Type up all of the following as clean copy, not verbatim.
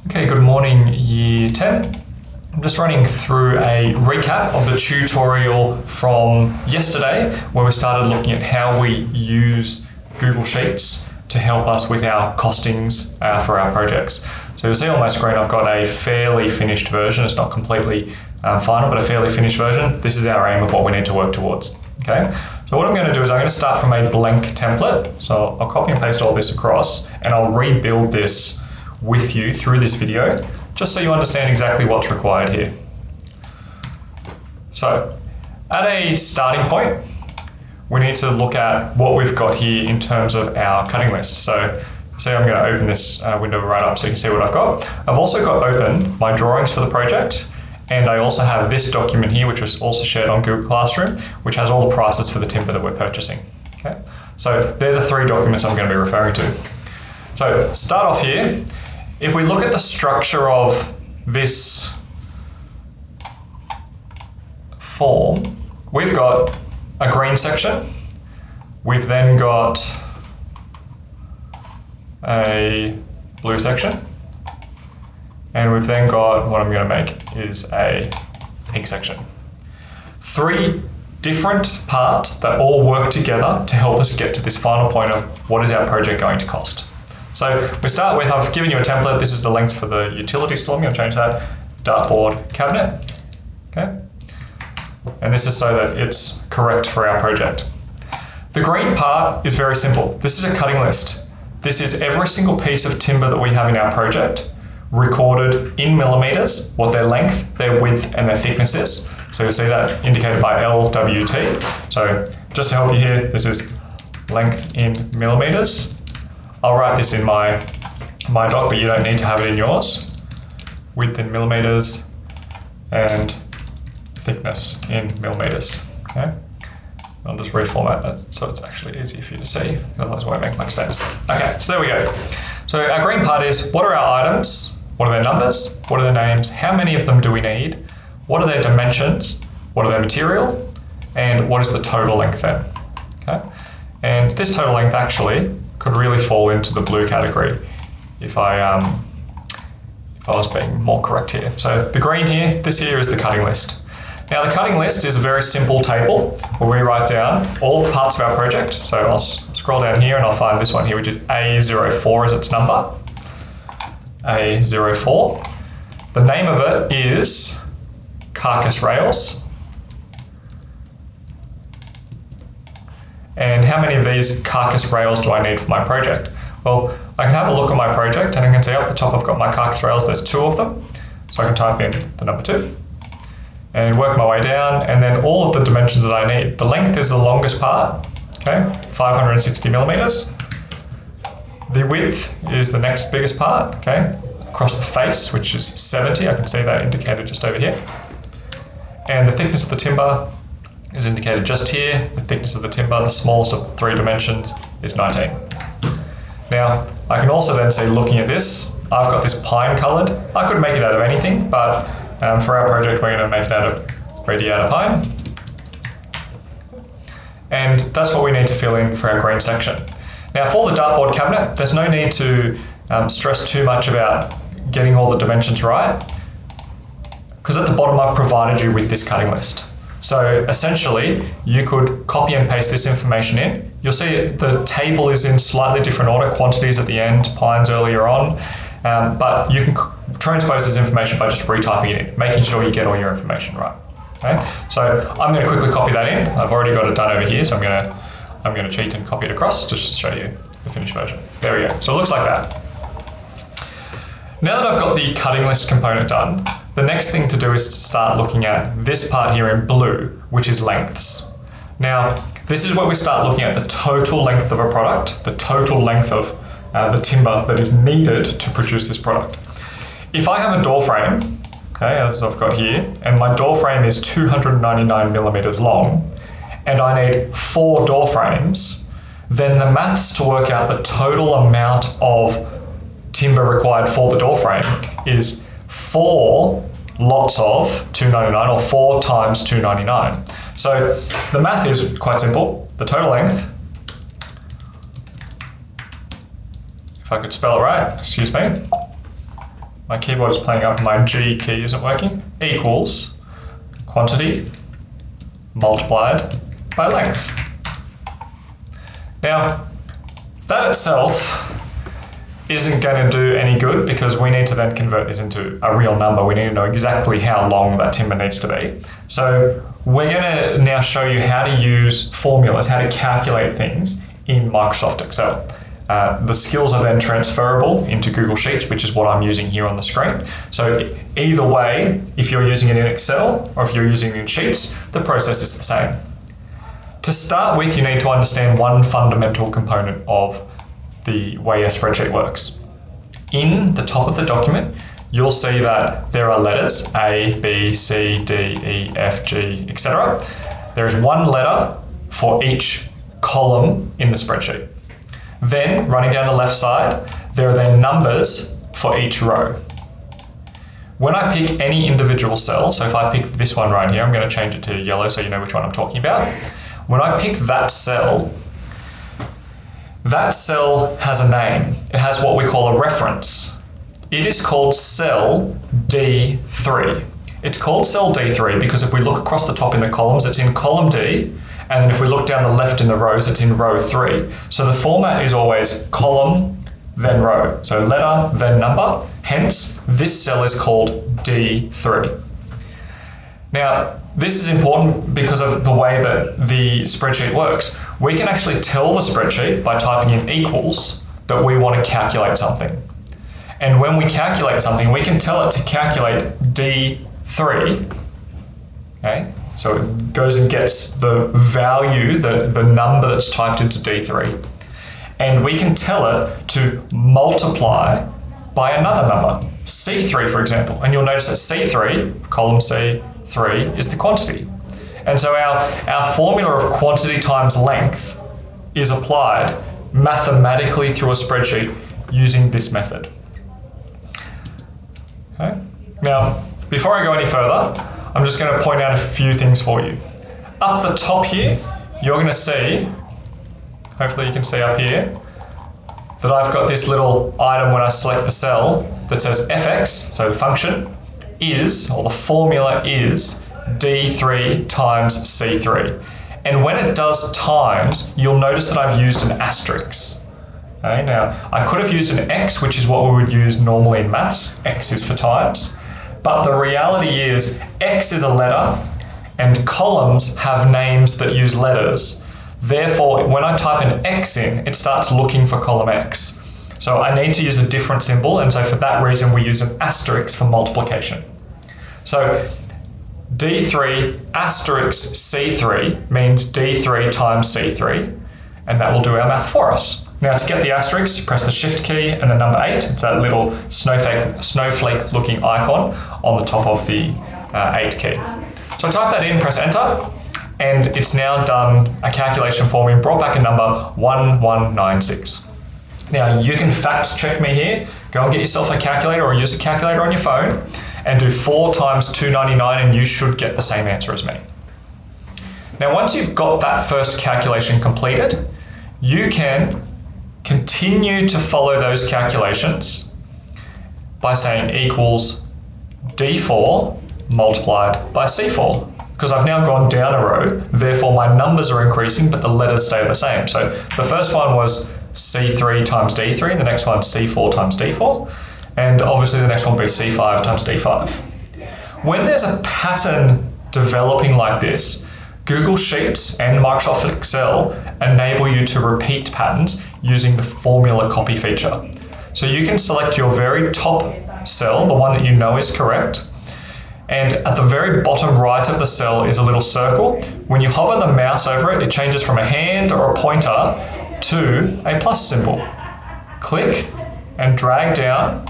Okay, good morning Year 10. I'm just running through a recap of the tutorial from yesterday where we started looking at how we use Google Sheets to help us with our costings for our projects. So you'll see on my screen I've got a fairly finished version. It's not completely final, but a fairly finished version. This is our aim of what we need to work towards. Okay, so what I'm going to do is I'm going to start from a blank template. So I'll copy and paste all this across and I'll rebuild this with you through this video, just so you understand exactly what's required here. So at a starting point, we need to look at what we've got here in terms of our cutting list. So see, I'm going to open this window right up so you can see what I've got. I've also got open my drawings for the project, and I also have this document here, which was also shared on Google Classroom, which has all the prices for the timber that we're purchasing. Okay, so they're the three documents I'm going to be referring to. So start off here. If we look at the structure of this form, we've got a green section, we've then got a blue section, and we've then got, what I'm going to make is a pink section. Three different parts that all work together to help us get to this final point of what is our project going to cost. So we start with, I've given you a template. This is the links for the utility store. I'm going to change that, Dartboard Cabinet. Okay, and this is so that it's correct for our project. The green part is very simple. This is a cutting list. This is every single piece of timber that we have in our project recorded in millimeters, what their length, their width, and their thickness is. So you'll see that indicated by LWT. So just to help you here, this is length in millimeters. I'll write this in my doc, but you don't need to have it in yours. Width in millimeters and thickness in millimeters. Okay, I'll just reformat that so it's actually easy for you to see, otherwise it won't make much sense. Okay, so there we go. So our green part is, what are our items? What are their numbers? What are their names? How many of them do we need? What are their dimensions? What are their material? And what is the total length then? Okay, and this total length actually could really fall into the blue category if I was being more correct here. So the green here, this here is the cutting list. Now the cutting list is a very simple table where we write down all the parts of our project. So I'll scroll down here and I'll find this one here, which is A04 as its number. A04. The name of it is carcass rails. And how many of these carcass rails do I need for my project? Well, I can have a look at my project and I can see up the top I've got my carcass rails, there's 2 of them. So I can type in the number 2 and work my way down, and then all of the dimensions that I need. The length is the longest part, okay, 560 millimeters. The width is the next biggest part, okay, across the face, which is 70. I can see that indicated just over here. And the thickness of the timber is indicated just here. The thickness of the timber, the smallest of the 3 dimensions, is 19. Now, I can also then see, looking at this, I've got this pine colored. I could make it out of anything, but for our project, we're going to make it out of radiata pine. And that's what we need to fill in for our green section. Now, for the dartboard cabinet, there's no need to stress too much about getting all the dimensions right, because at the bottom I've provided you with this cutting list. So essentially, you could copy and paste this information in. You'll see the table is in slightly different order, quantities at the end, pines earlier on, but you can transpose this information by just retyping it in, making sure you get all your information right. Okay? So I'm going to quickly copy that in. I've already got it done over here, so I'm going to cheat and copy it across just to show you the finished version. There we go. So it looks like that. Now that I've got the cutting list component done, the next thing to do is to start looking at this part here in blue, which is lengths. Now, this is where we start looking at the total length of a product, the total length of the timber that is needed to produce this product. If I have a door frame, okay, as I've got here, and my door frame is 299 millimeters long, and I need 4 door frames, then the maths to work out the total amount of timber required for the door frame is 4 lots of 299, or 4 times 299. So the math is quite simple. The total length, if I could spell it right, excuse me, my keyboard is playing up, my G key isn't working, equals quantity multiplied by length. Now, that itself isn't going to do any good because we need to then convert this into a real number. We need to know exactly how long that timber needs to be. So we're going to now show you how to use formulas, how to calculate things in Microsoft Excel. The skills are then transferable into Google Sheets, which is what I'm using here on the screen. So either way, if you're using it in Excel or if you're using it in Sheets, the process is the same. To start with, you need to understand one fundamental component of the way a spreadsheet works. In the top of the document, you'll see that there are letters A, B, C, D, E, F, G, etc. There is one letter for each column in the spreadsheet. Then, running down the left side, there are then numbers for each row. When I pick any individual cell, so if I pick this one right here, I'm going to change it to yellow so you know which one I'm talking about. When I pick that cell has a name. It has what we call a reference. It is called cell D3. It's called cell D3 because if we look across the top in the columns, it's in column D, and then if we look down the left in the rows, it's in row 3. So the format is always column, then row. So letter, then number. Hence, this cell is called D3. Now, this is important because of the way that the spreadsheet works. We can actually tell the spreadsheet by typing in equals that we want to calculate something. And when we calculate something, we can tell it to calculate D3. Okay? So it goes and gets the value, the number that's typed into D3. And we can tell it to multiply by another number, C3 for example. And you'll notice that C3, column C3, is the quantity. And so our formula of quantity times length is applied mathematically through a spreadsheet using this method. Okay. Now, before I go any further, I'm just going to point out a few things for you. Up the top here, you're going to see, hopefully you can see up here, that I've got this little item when I select the cell that says fx, so the function, is, or the formula is, D3 times C3. And when it does times, you'll notice that I've used an asterisk. Okay, now, I could have used an X, which is what we would use normally in maths. X is for times. But the reality is, X is a letter, and columns have names that use letters. Therefore, when I type an X in, it starts looking for column X. So I need to use a different symbol, and so for that reason, we use an asterisk for multiplication. So D3 asterisk C3 means D3 times C3, and that will do our math for us. Now to get the asterisk, press the Shift key and the number 8. It's that little snowflake looking icon on the top of the 8 key. So I type that in, press enter, and it's now done a calculation for me and brought back a number 1196. Now you can fact check me here. Go and get yourself a calculator or use a calculator on your phone and do 4 times 299 and you should get the same answer as me. Now once you've got that first calculation completed, you can continue to follow those calculations by saying equals D4 multiplied by C4. Because I've now gone down a row, therefore my numbers are increasing, but the letters stay the same. So the first one was C3 times D3, the next one C4 times D4, and obviously the next one will be C5 times D5. When there's a pattern developing like this, Google Sheets and Microsoft Excel enable you to repeat patterns using the formula copy feature. So you can select your very top cell, the one that you know is correct, and at the very bottom right of the cell is a little circle. When you hover the mouse over it, it changes from a hand or a pointer to a plus symbol. Click and drag down,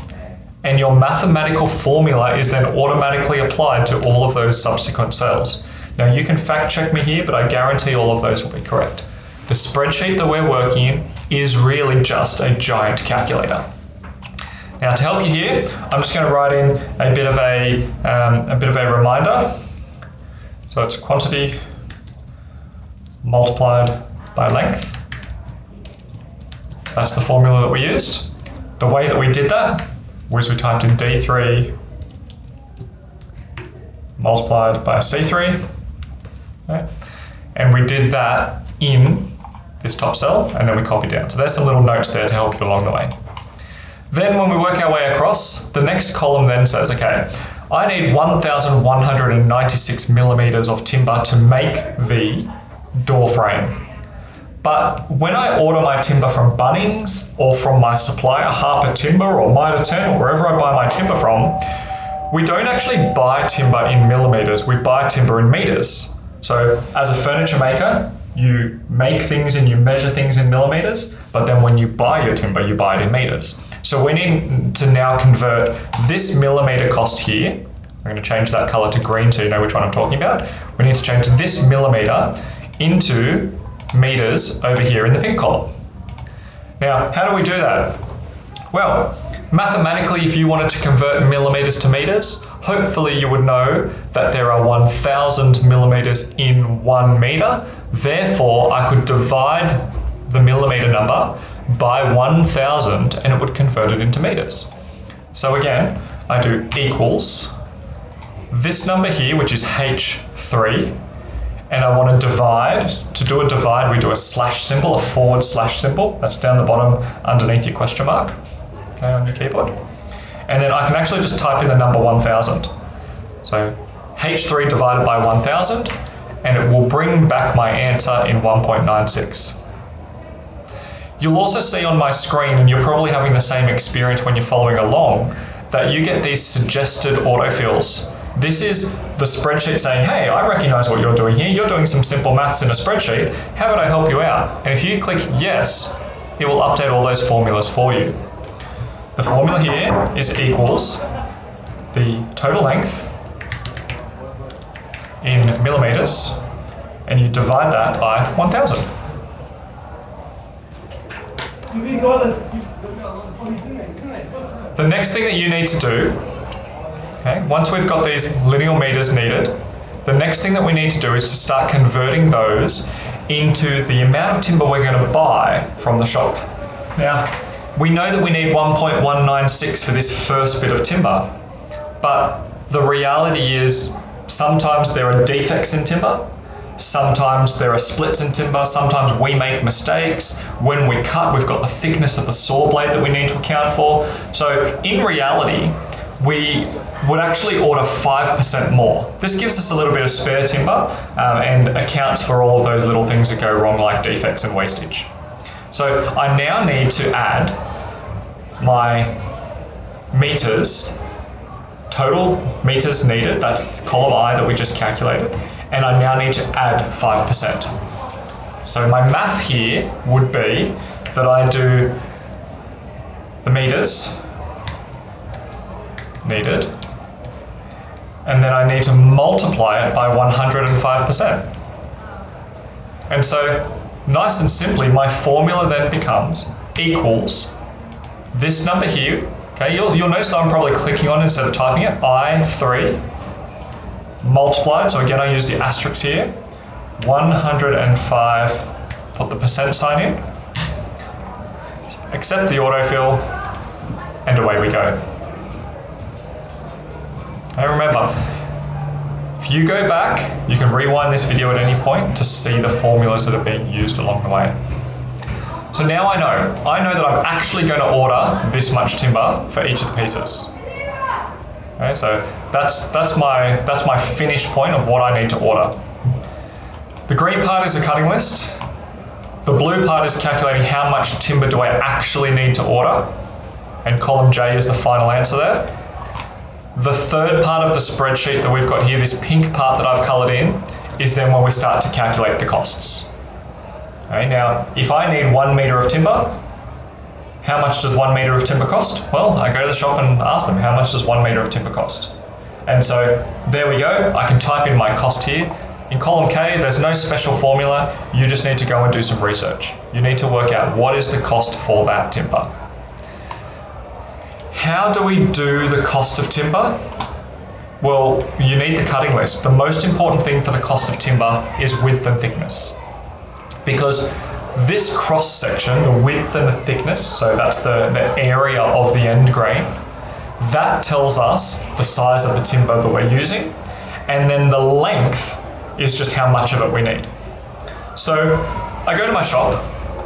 and your mathematical formula is then automatically applied to all of those subsequent cells. Now you can fact check me here, but I guarantee all of those will be correct. The spreadsheet that we're working in is really just a giant calculator. Now to help you here, I'm just going to write in a bit of a reminder. So it's quantity multiplied by length. That's the formula that we used. The way that we did that was we typed in D3 multiplied by C3, okay? And we did that in this top cell, and then we copied down. So there's some little notes there to help you along the way. Then when we work our way across, the next column then says, okay, I need 1,196 millimeters of timber to make the door frame. But when I order my timber from Bunnings or from my supplier, Harper Timber or Mitre10 or wherever I buy my timber from, we don't actually buy timber in millimeters, we buy timber in meters. So as a furniture maker, you make things and you measure things in millimeters, but then when you buy your timber, you buy it in meters. So we need to now convert this millimeter cost here. I'm going to change that color to green so you know which one I'm talking about. We need to change this millimeter into meters over here in the pink column. Now, how do we do that? Well, mathematically, if you wanted to convert millimeters to meters, hopefully you would know that there are 1,000 millimeters in 1 meter. Therefore, I could divide the millimeter number by 1,000 and it would convert it into meters. So again, I do equals this number here, which is H3, and I want to divide. To do a divide, we do a slash symbol, a forward slash symbol. That's down the bottom underneath your question mark, okay, on your keyboard. And then I can actually just type in the number 1,000. So H3 divided by 1,000, and it will bring back my answer in 1.96. You'll also see on my screen, and you're probably having the same experience when you're following along, that you get these suggested autofills. This is the spreadsheet saying, hey, I recognize what you're doing here. You're doing some simple maths in a spreadsheet. How about I help you out? And if you click yes, it will update all those formulas for you. The formula here is equals the total length in millimeters, and you divide that by 1,000. The next thing that you need to do, okay, once we've got these lineal meters needed, the next thing that we need to do is to start converting those into the amount of timber we're going to buy from the shop. Now, we know that we need 1.196 for this first bit of timber, but the reality is sometimes there are defects in timber, sometimes there are splits in timber, sometimes we make mistakes. When we cut, we've got the thickness of the saw blade that we need to account for. So in reality, we would actually order 5% more. This gives us a little bit of spare timber and accounts for all of those little things that go wrong, like defects and wastage. So I now need to add my meters, total meters needed, that's column I that we just calculated, and I now need to add 5%. So my math here would be that I do the meters needed, and then I need to multiply it by 105%. And so, nice and simply, my formula then becomes equals this number here. Okay, you'll notice that I'm probably clicking on it instead of typing it, I3 multiplied, so again I use the asterisk here, 105, put the percent sign in, accept the autofill, and away we go. Okay, remember, if you go back, you can rewind this video at any point to see the formulas that are being used along the way. So now I know that I'm actually going to order this much timber for each of the pieces. Okay, so that's my finish point of what I need to order. The green part is a cutting list. The blue part is calculating how much timber do I actually need to order, and column J is the final answer there. The third part of the spreadsheet that we've got here, this pink part that I've colored in, is then when we start to calculate the costs. Okay, now, if I need 1 meter of timber, how much does 1 meter of timber cost? Well, I go to the shop and ask them, how much does 1 meter of timber cost? And so there we go. I can type in my cost here. In column K, there's no special formula. You just need to go and do some research. You need to work out what is the cost for that timber. How do we do the cost of timber? Well, you need the cutting list. The most important thing for the cost of timber is width and thickness. Because this cross section, the width and the thickness, so that's the area of the end grain, That tells us the size of the timber that we're using, and then the length is just how much of it we need. So I go to my shop.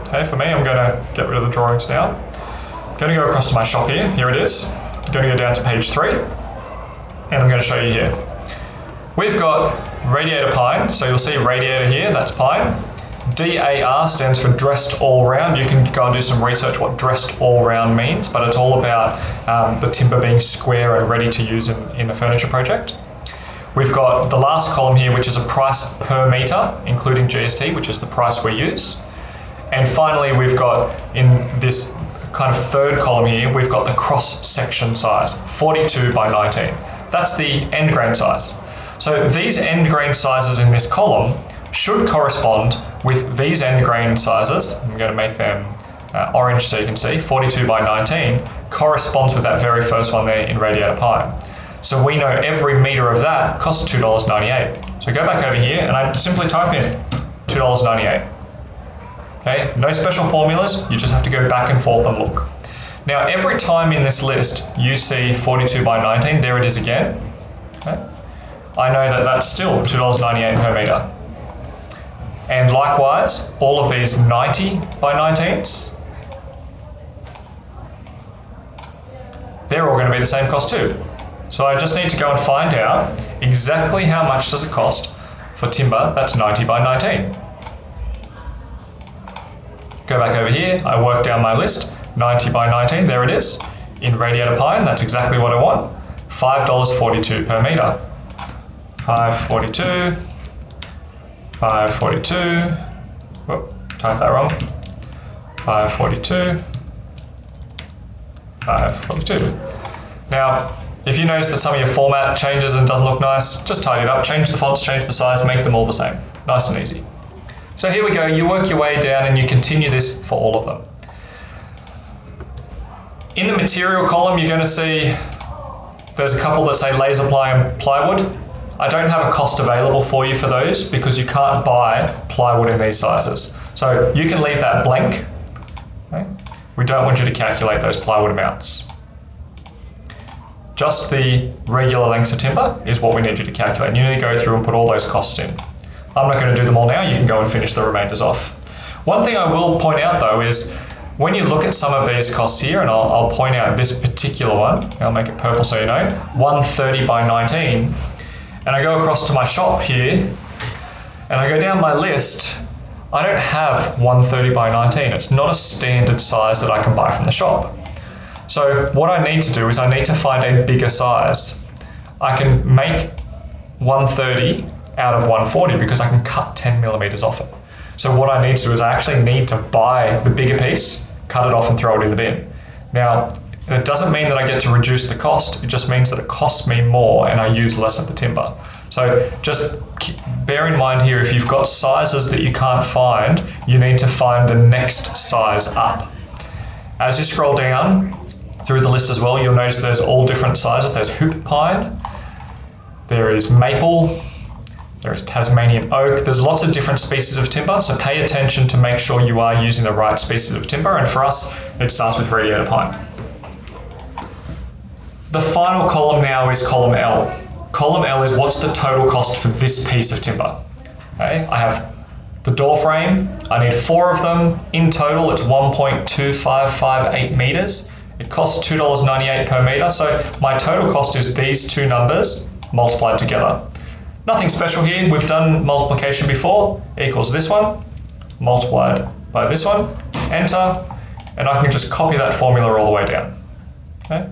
Okay, for me, I'm going to get rid of the drawings now. I'm going to go across to my shop here. Here it is. I'm going to go down to page 3, and I'm going to show you here. We've got radiator pine, so you'll see radiator here, that's pine. DAR stands for dressed all round. You can go and do some research what dressed all round means, but it's all about the timber being square and ready to use in a furniture project. We've got the last column here, which is a price per metre, including GST, which is the price we use. And finally, we've got in this kind of third column here, we've got the cross-section size, 42 by 19. That's the end grain size. So these end grain sizes in this column should correspond with these end grain sizes. I'm going to make them orange so you can see. 42 by 19 corresponds with that very first one there in radiator pine. So we know every metre of that costs $2.98. So go back over here and I simply type in $2.98. Okay, no special formulas, you just have to go back and forth and look. Now every time in this list you see 42 by 19, there it is again. Okay. I know that that's still $2.98 per metre. And likewise, all of these 90 by 19s, they're all going to be the same cost too. So I just need to go and find out exactly how much does it cost for timber that's 90 by 19. Go back over here, I work down my list, 90 by 19, there it is. In radiator pine, that's exactly what I want. $5.42 per metre. 5.42, 5.42, whoop, typed that wrong. 5.42, 5.42. Now, if you notice that some of your format changes and doesn't look nice, just tidy it up, change the fonts, change the size, make them all the same. Nice and easy. So here we go, you work your way down and you continue this for all of them. In the material column, you're going to see there's a couple that say laser ply and plywood. I don't have a cost available for you for those because you can't buy plywood in these sizes. So you can leave that blank. Okay? We don't want you to calculate those plywood amounts. Just the regular lengths of timber is what we need you to calculate. You need to go through and put all those costs in. I'm not going to do them all now, you can go and finish the remainders off. One thing I will point out though is when you look at some of these costs here, and I'll point out this particular one, I'll make it purple so you know, 130 by 19, and I go across to my shop here, and I go down my list, I don't have 130 by 19. It's not a standard size that I can buy from the shop. So what I need to do is I need to find a bigger size. I can make 130 out of 140 because I can cut 10 millimeters off it. So what I need to do is I actually need to buy the bigger piece, cut it off and throw it in the bin. Now, it doesn't mean that I get to reduce the cost, it just means that it costs me more and I use less of the timber. So just bear in mind here, if you've got sizes that you can't find, you need to find the next size up. As you scroll down through the list as well, you'll notice there's all different sizes. There's hoop pine, there is maple, there is Tasmanian oak. There's lots of different species of timber, so pay attention to make sure you are using the right species of timber, and for us, it starts with radiator pine. The final column now is column L. Column L is what's the total cost for this piece of timber. Okay, I have the door frame, I need 4 of them. In total, it's 1.2558 meters. It costs $2.98 per meter, so my total cost is these two numbers multiplied together. Nothing special here, we've done multiplication before, equals this one, multiplied by this one, enter, and I can just copy that formula all the way down. Okay?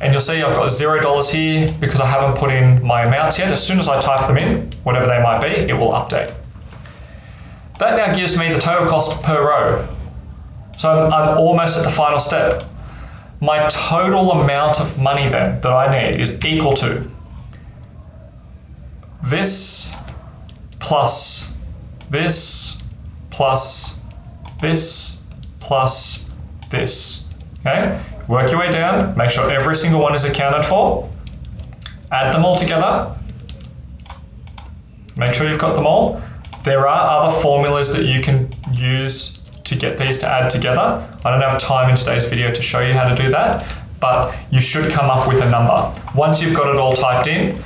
And you'll see I've got $0 here because I haven't put in my amounts yet. As soon as I type them in, whatever they might be, it will update. That now gives me the total cost per row. So I'm almost at the final step. My total amount of money then that I need is equal to this plus this plus this plus this. Okay? Work your way down, make sure every single one is accounted for, add them all together, make sure you've got them all. There are other formulas that you can use to get these to add together. I don't have time in today's video to show you how to do that, but you should come up with a number. Once you've got it all typed in,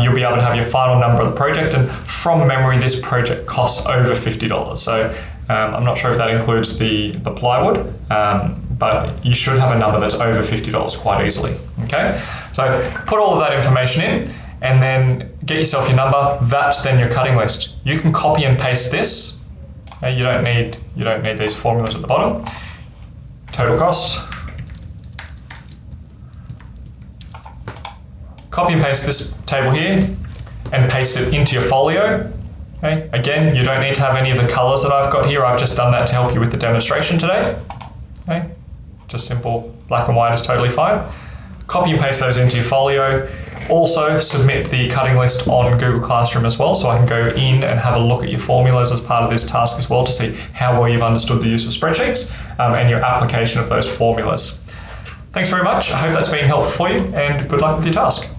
you'll be able to have your final number of the project, and from memory this project costs over $50. So I'm not sure if that includes the plywood, but you should have a number that's over $50 quite easily. Okay, so put all of that information in and then get yourself your number. That's then your cutting list. You can copy and paste this. Okay, you don't need these formulas at the bottom. Total cost. Copy and paste this table here and paste it into your folio. Okay. Again, you don't need to have any of the colors that I've got here. I've just done that to help you with the demonstration today. Okay. Just simple black and white is totally fine. Copy and paste those into your folio. Also submit the cutting list on Google Classroom as well, so I can go in and have a look at your formulas as part of this task as well to see how well you've understood the use of spreadsheets and your application of those formulas. Thanks very much. I hope that's been helpful for you, and good luck with your task.